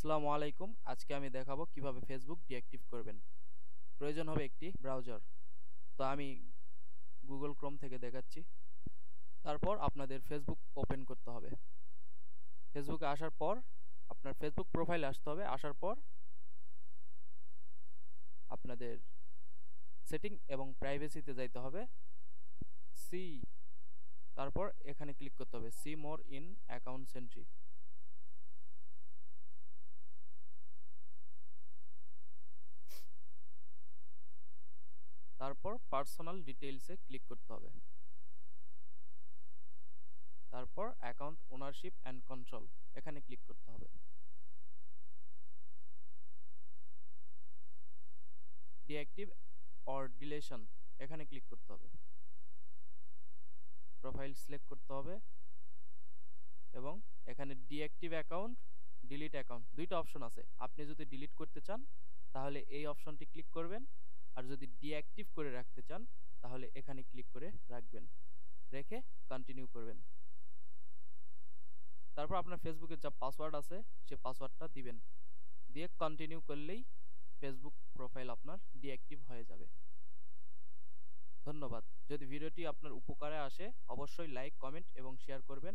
আসসালামু আলাইকুম। আজকে আমি দেখাবো কিভাবে ফেসবুক ডিঅ্যাক্টিভ করবেন। প্রয়োজন হবে একটি ব্রাউজার। তো আমি গুগল ক্রোম থেকে দেখাচ্ছি। তারপর আপনাদের ফেসবুক ওপেন করতে হবে। ফেসবুকে আসার পর আপনার ফেসবুক প্রোফাইলে আসতে হবে। আসার পর আপনাদের সেটিং এবং প্রাইভেসিতে যাইতে হবে। সি তারপর এখানে ক্লিক করতে হবে see more in account sentry. তারপর পার্সোনাল ডিটেইলসে ক্লিক করতে হবে। তারপর অ্যাকাউন্ট ওনারশিপ অ্যান্ড কন্ট্রোল এখানে ক্লিক করতে হবে। ডিঅ্যাক্টিভ অর ডিলেশন এখানে ক্লিক করতে হবে। প্রোফাইল সিলেক্ট করতে হবে এবং এখানে ডিঅ্যাক্টিভ অ্যাকাউন্ট, ডিলিট অ্যাকাউন্ট দুইটা অপশন আছে। আপনি যদি ডিলিট করতে চান তাহলে এই অপশনটি ক্লিক করবেন, আর যদি ডিঅ্যাক্টিভ করে রাখতে চান তাহলে এখানে ক্লিক করে রাখবেন, রেখে কন্টিনিউ করবেন। তারপর আপনার ফেসবুকের যা পাসওয়ার্ড আছে সে পাসওয়ার্ডটা দিবেন, দিয়ে কন্টিনিউ করলেই ফেসবুক প্রোফাইল আপনার ডিঅ্যাক্টিভ হয়ে যাবে। ধন্যবাদ। যদি ভিডিওটি আপনার উপকারে আসে অবশ্যই লাইক, কমেন্ট এবং শেয়ার করবেন।